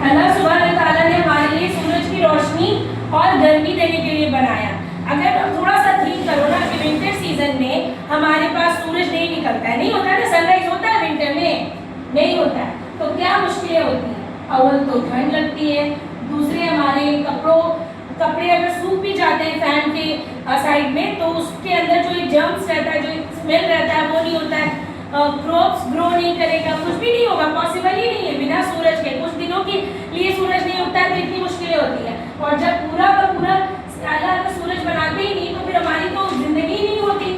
اللہ سبحانہ تعالیٰ نے ہمارے لیے سورج کی روشنی اور گرمی دینے کے لیے بنایا. اگر تھوڑا سا ٹھیک کرو نا کہ ونٹر سیزن میں ہمارے پاس سورج نہیں نکلتا ہے, نہیں ہوتا ہے نا, سن رائز ہوتا ہے ونٹر میں نہیں ہوتا ہے, تو کیا مشکلیں ہوتی ہیں. اول تو ٹھنڈ لگتی ہے, دوسرے ہمارے کپڑے اگر سوکھ بھی جاتے ہیں فین کے سائڈ میں تو اس کے اندر جو ایک جرمس رہتا ہے, جو ایک اسمیل رہتا ہے وہ نہیں ہوتا ہے, کراپس گرو نہیں کرے گا, کچھ بھی نہیں ہوگا, پاسبل ہی نہیں ہے بنا سورج کے. کچھ دنوں کے لیے سورج نہیں اگتا ہے تو اتنی مشکلیں ہوتی ہیں, اور جب پورا کا پورا اللہ اگر سورج بناتے ہی نہیں تو پھر ہماری تو زندگی نہیں ہوتی.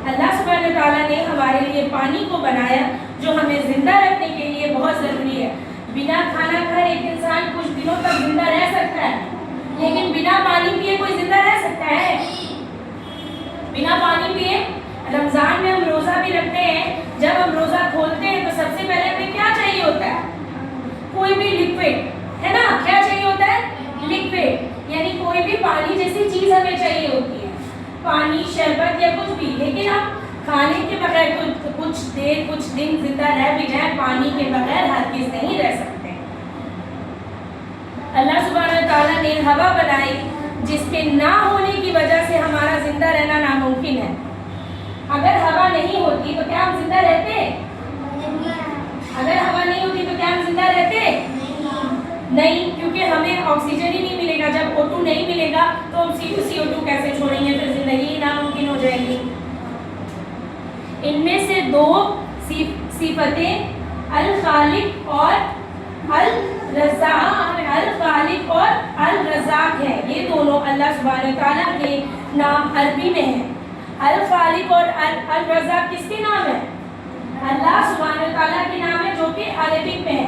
اللہ سبحانہ تعالیٰ نے ہمارے لیے پانی کو بنایا جو ہمیں زندہ رکھنے کے لیے بہت ضروری ہے. بنا کھانا کھائے ایک انسان کچھ دنوں تک زندہ رہ سکتا ہے, لیکن بنا پانی پیے کوئی زندہ رہ سکتا ہے؟ بنا پانی پیے. رمضان میں ہم روزہ بھی رکھتے ہیں, جب ہم روزہ کھولتے ہیں تو سب سے پہلے ہمیں کیا چاہیے ہوتا ہے؟ کوئی بھی لکوڈ ہے نا, کیا چاہیے ہوتا ہے؟ لکوڈ, یعنی کوئی بھی پانی جیسی چیز ہمیں چاہیے ہوتی ہے, پانی, شربت یا کچھ بھی. لیکن ہم کھانے کے بغیر کچھ دیر کچھ دن زندہ رہ بھی جائیں, پانی کے بغیر ہرگز نہیں رہ سکتے. اللہ سبحانہ تعالیٰ نے ہوا بنائی جس کے نہ ہونے کی وجہ سے ہمارا زندہ رہنا ناممکن ہے. اگر ہوا نہیں ہوتی تو کیا ہم زندہ رہتے؟ اگر ہوا نہیں ہوتی تو کیا ہم زندہ رہتے؟ نہیں, کیونکہ ہمیں آکسیجن ہی نہیں ملے گا. جب O2 نہیں ملے گا تو ہم CO2 کیسے چھوڑیں گے, پھر زندگی ہی ناممکن ہو جائے گی. ان میں سے دو صفتیں الخالق اور الرزاق, الخالق اور الرزاق ہے. یہ دونوں اللہ سبحانہ تعالیٰ کے نام عربی میں ہیں. الخالق اور الرزاق کس کے نام ہے؟ اللہ سبحانہ تعالیٰ کے نام ہے, جو کہ عربک میں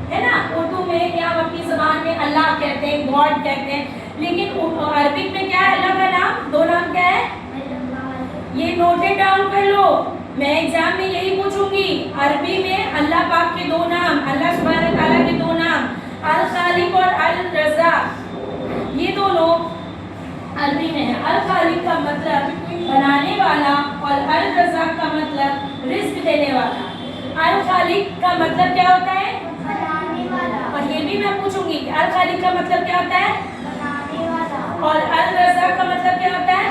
ہے نا. اردو میں یا ہم اپنی زبان میں اللہ کہتے ہیں, گاڈ کہتے ہیں, لیکن عربک میں کیا ہے اللہ کا نام؟ دو نام کیا ہے؟ یہ نوٹڈ ڈاؤن کر لو, میں ایگزام میں یہی پوچھوں گی. عربی میں اللہ پاک کے دو نام, اللہ سبحانہ تعالیٰ کے دو نام, الخالق اور الرزاق, یہ دونوں عربی میں ہے. الخالق کا مطلب بنانے والا اور الرزاق کا مطلب رزق دینے والا. الخالق کا مطلب کیا ہوتا ہے؟ بنانے والا. اور یہ بھی میں پوچھوں گی کہ الخالق کا مطلب کیا ہوتا ہے؟ بنانے والا. اور الرزاق کا مطلب کیا ہوتا ہے؟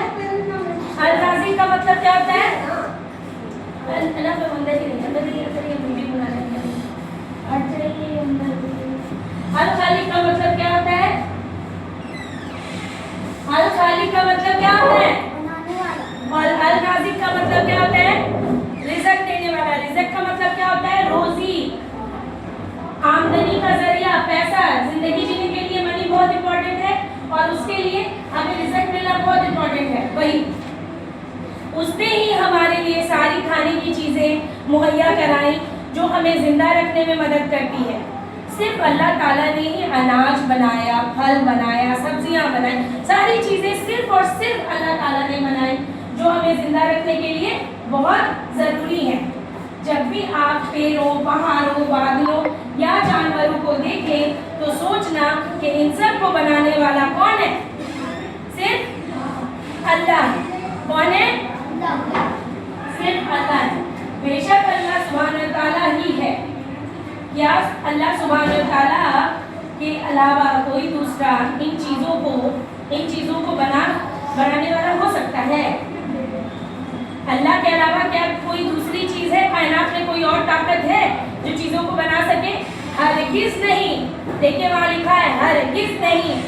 الرازق کا مطلب کیا ہوتا ہے؟ اللہ کا بندہ ہی نہیں, اندر ہی اندر ہی مجھے بنا رہے ہیں. الخالق کا مطلب کیا ہوتا ہے؟ الخالق کا مطلب کیا ہوتا ہے؟ بنانے والا. اور الرازق کا مطلب کیا ہوتا ہے؟ رزق دینے والا. رزق کا مطلب کیا ہوتا ہے؟ روزی, آمدنی کا ذریعہ, پیسہ. زندگی جینے کے لیے منی بہت امپورٹنٹ ہے, اور اس کے لیے ہمیں رزق ملنا بہت امپورٹنٹ ہے. وہی اس نے ہی ہمارے لیے ساری کھانے کی چیزیں مہیا کرائیں جو ہمیں زندہ رکھنے میں مدد کرتی ہے. صرف اللہ تعالیٰ نے ہی اناج بنایا, پھل بنایا, سبزیاں بنائی, ساری چیزیں صرف اور صرف اللہ تعالیٰ نے بنائی جو ہمیں زندہ رکھنے کے لیے بہت ضروری ہیں. جب بھی آپ پیڑوں, پہاڑوں, بادلوں یا جانوروں کو دیکھیں تو سوچنا کہ ان سب کو بنانے والا کون ہے؟ صرف اللہ ہے. کون ہے؟ صرف اللہ ہے. بے شک اللہ سبحانہ تعالیٰ ہی ہے. کیا اللہ سبحانہ تعالیٰ کے علاوہ کوئی دوسرا ان چیزوں کو بنانے والا ہو سکتا ہے؟ اللہ کے علاوہ کیا کوئی دوسری چیز ہے کائنات میں, کوئی اور طاقت ہے جو چیزوں کو بنا سکے؟ ہرگز نہیں. دیکھیں وہاں لکھا ہے ہرگز نہیں.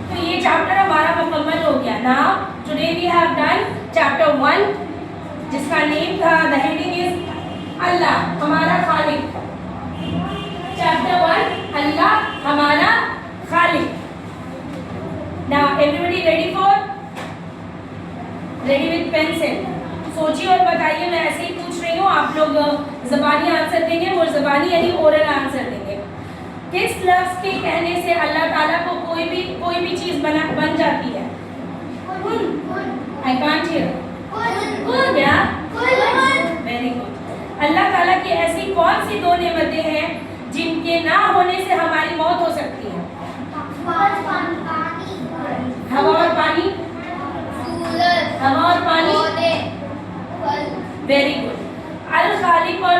تو یہ چیپٹر ہمارا مکمل ہو گیا. Now today we have done chapter 1 جس کا نیم تھا the heading is اللہ ہمارا خالق. chapter 1 اللہ ہمارا خالق. Now everybody ready with pencil. سوچیے اور بتائیے. میں ایسے ہی پوچھ رہی ہوں, آپ لوگ زبانی آنسر دیں گے, اور زبانی یعنی اورل آنسر دیں گے. کس لفظ کے کہنے سے اللہ تعالیٰ کو کوئی بھی چیز بن جاتی ہے؟ I can't hear. کیا؟ Very good. اللہ تعالیٰ کی ایسی کون سی دو نعمتیں ہیں جن کے نہ ہونے سے ہماری موت ہو سکتی ہے؟ ہوا اور پانی. ہوا اور پانی. Very good. الخالق اور